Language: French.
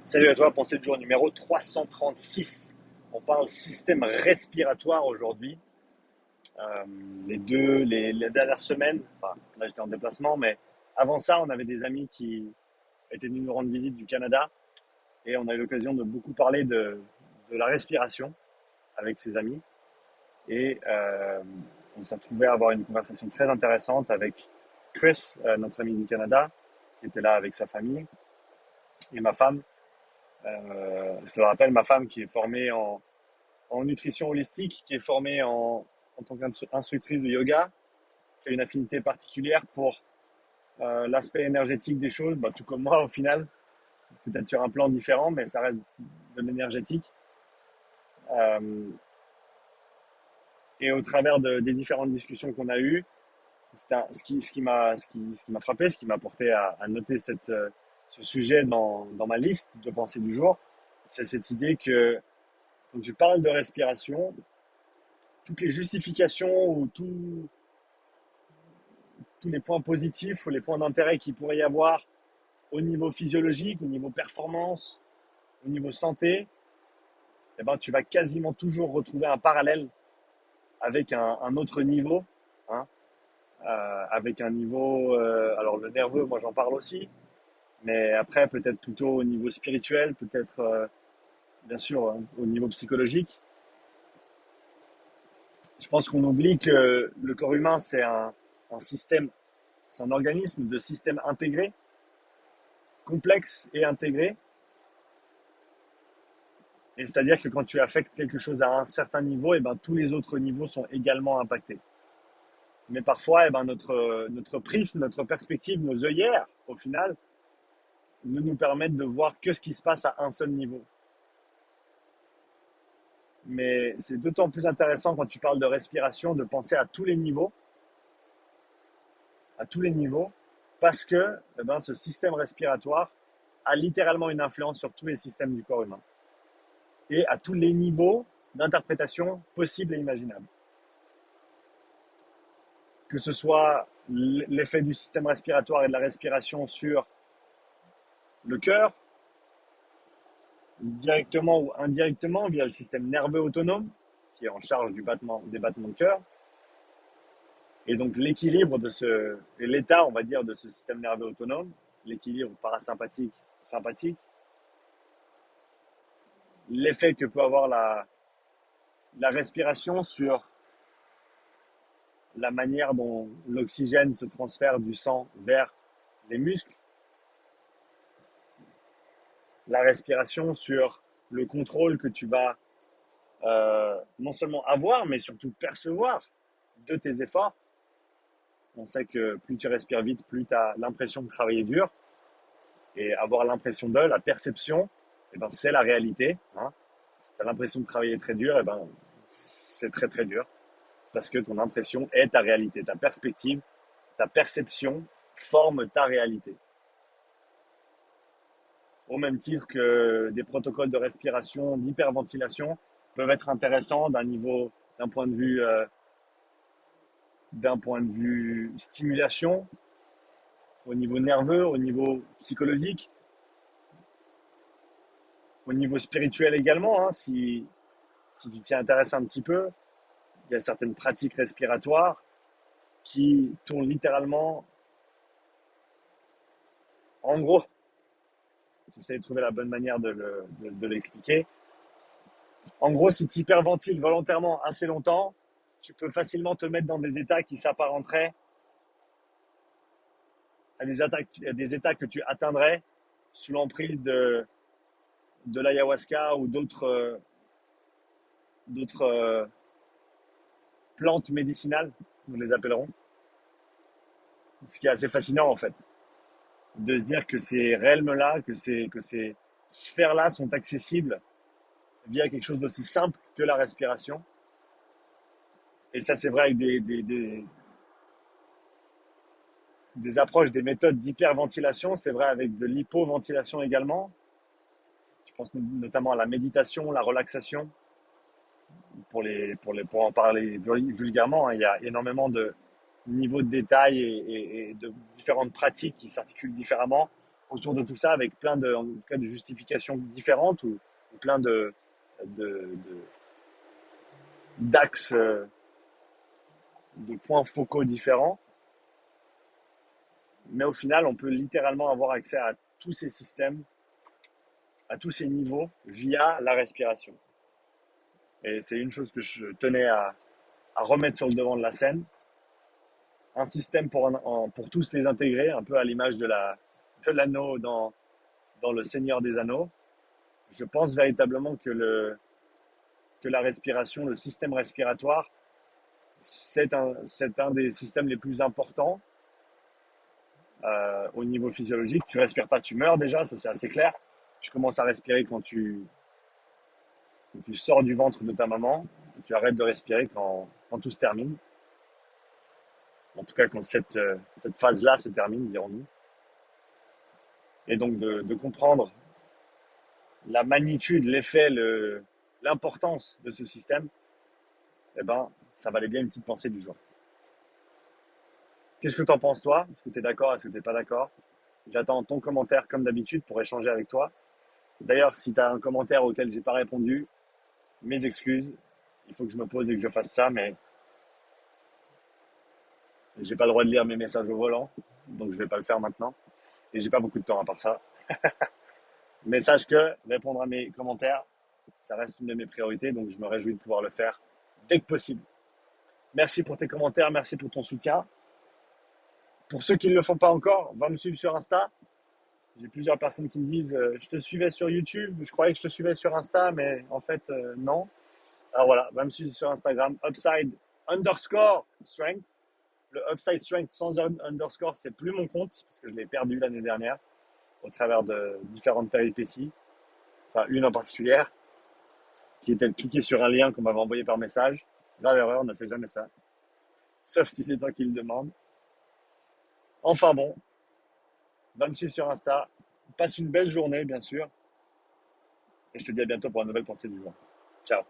Salut à toi, pensée de jour numéro 336. On parle système respiratoire aujourd'hui. Euh, les dernières semaines, enfin là j'étais en déplacement, mais avant ça, on avait des amis qui étaient venus nous rendre visite du Canada et on a eu l'occasion de beaucoup parler de la respiration avec ces amis. Et on s'est retrouvé à avoir une conversation très intéressante avec Chris, notre ami du Canada, qui était là avec sa famille, et ma femme. Je te le rappelle, ma femme qui est formée en nutrition holistique, qui est formée en tant qu'instructrice de yoga, qui a une affinité particulière pour l'aspect énergétique des choses, bah, tout comme moi au final, peut-être sur un plan différent, mais ça reste de l'énergétique. Euh, et au travers des différentes discussions qu'on a eues, ce qui m'a frappé, ce qui m'a porté à noter ce sujet dans ma liste de pensées du jour, c'est cette idée que quand tu parles de respiration, toutes les justifications ou tous les points positifs ou les points d'intérêt qu'il pourrait y avoir au niveau physiologique, au niveau performance, au niveau santé, eh ben, tu vas quasiment toujours retrouver un parallèle avec un autre niveau, hein, avec un niveau, alors le nerveux, moi j'en parle aussi, mais après peut-être plutôt au niveau spirituel, peut-être bien sûr au niveau psychologique. Je pense qu'on oublie que le corps humain un système, c'est un organisme de système intégré, complexe et intégré. Et c'est-à-dire que quand tu affectes quelque chose à un certain niveau, et ben, tous les autres niveaux sont également impactés. Mais parfois, et ben, notre prisme, notre perspective, nos œillères, au final, ne nous permettent de voir que ce qui se passe à un seul niveau. Mais c'est d'autant plus intéressant quand tu parles de respiration, de penser à tous les niveaux, parce que eh ben, ce système respiratoire a littéralement une influence sur tous les systèmes du corps humain et à tous les niveaux d'interprétation possibles et imaginables. Que ce soit l'effet du système respiratoire et de la respiration sur le cœur, directement ou indirectement via le système nerveux autonome, qui est en charge des battements de cœur, et donc l'équilibre et l'état, on va dire, de ce système nerveux autonome, l'équilibre parasympathique, sympathique, l'effet que peut avoir la respiration sur la manière dont l'oxygène se transfère du sang vers les muscles, la respiration sur le contrôle que tu vas non seulement avoir, mais surtout percevoir de tes efforts. On sait que plus tu respires vite, plus tu as l'impression de travailler dur. Et avoir l'impression la perception, eh ben, c'est la réalité. Hein. Si tu as l'impression de travailler très dur, eh ben, c'est très très dur. Parce que ton impression est ta réalité. Ta perspective, ta perception forme ta réalité. Au même titre que des protocoles de respiration, d'hyperventilation peuvent être intéressants d'un point de vue stimulation, au niveau nerveux, au niveau psychologique, au niveau spirituel également. Hein, si tu t'y intéresses un petit peu, il y a certaines pratiques respiratoires qui tournent littéralement, en gros, j'essaie de trouver la bonne manière de l'expliquer. En gros, si tu hyperventiles volontairement assez longtemps, tu peux facilement te mettre dans des états qui s'apparenteraient à des états que tu atteindrais sous l'emprise de l'ayahuasca ou d'autres plantes médicinales, nous les appellerons. Ce qui est assez fascinant en fait, de se dire que ces realms-là, que ces sphères-là sont accessibles via quelque chose d'aussi simple que la respiration. Et ça, c'est vrai avec des approches, des méthodes d'hyperventilation, c'est vrai avec de l'hypoventilation également. Je pense notamment à la méditation, la relaxation. Pour en parler vulgairement, hein, il y a énormément de niveaux de détail et de différentes pratiques qui s'articulent différemment autour de tout ça avec plein de, en tout cas, de justifications différentes ou plein de- d'axes, de points focaux différents. Mais au final, on peut littéralement avoir accès à tous ces systèmes, à tous ces niveaux via la respiration. Et c'est une chose que je tenais à remettre sur le devant de la scène. Un système pour tous les intégrer, un peu à l'image de l'anneau dans le Seigneur des Anneaux. Je pense véritablement que la respiration, le système respiratoire, c'est un des systèmes les plus importants au niveau physiologique. Tu respires pas, tu meurs déjà, ça c'est assez clair. Tu commences à respirer quand tu sors du ventre de ta maman. Tu arrêtes de respirer quand tout se termine. En tout cas, quand cette phase-là se termine, dirons-nous. Et donc de comprendre la magnitude, l'effet, l'importance de ce système, eh ben, ça valait bien une petite pensée du jour. Qu'est-ce que tu en penses, toi? Est-ce que tu es d'accord? Est-ce que tu n'es pas d'accord? J'attends ton commentaire comme d'habitude pour échanger avec toi. D'ailleurs, si tu as un commentaire auquel j'ai pas répondu, mes excuses. Il faut que je me pose et que je fasse ça, mais j'ai pas le droit de lire mes messages au volant, donc je vais pas le faire maintenant. Et j'ai pas beaucoup de temps à part ça. Mais sache que répondre à mes commentaires, ça reste une de mes priorités, donc je me réjouis de pouvoir le faire dès que possible. Merci pour tes commentaires, merci pour ton soutien. Pour ceux qui ne le font pas encore, va me suivre sur Insta. J'ai plusieurs personnes qui me disent je te suivais sur YouTube, je croyais que je te suivais sur Insta, mais en fait, non. Alors voilà, va me suivre sur Instagram, upside_strength. Le upside strength sans underscore, c'est plus mon compte, parce que je l'ai perdu l'année dernière au travers de différentes péripéties. Enfin, une en particulier, qui était de cliquer sur un lien qu'on m'avait envoyé par message. Grave erreur, ne fais jamais ça. Sauf si c'est toi qui le demandes. Enfin bon, va me suivre sur Insta. Passe une belle journée, bien sûr. Et je te dis à bientôt pour une nouvelle pensée du jour. Ciao.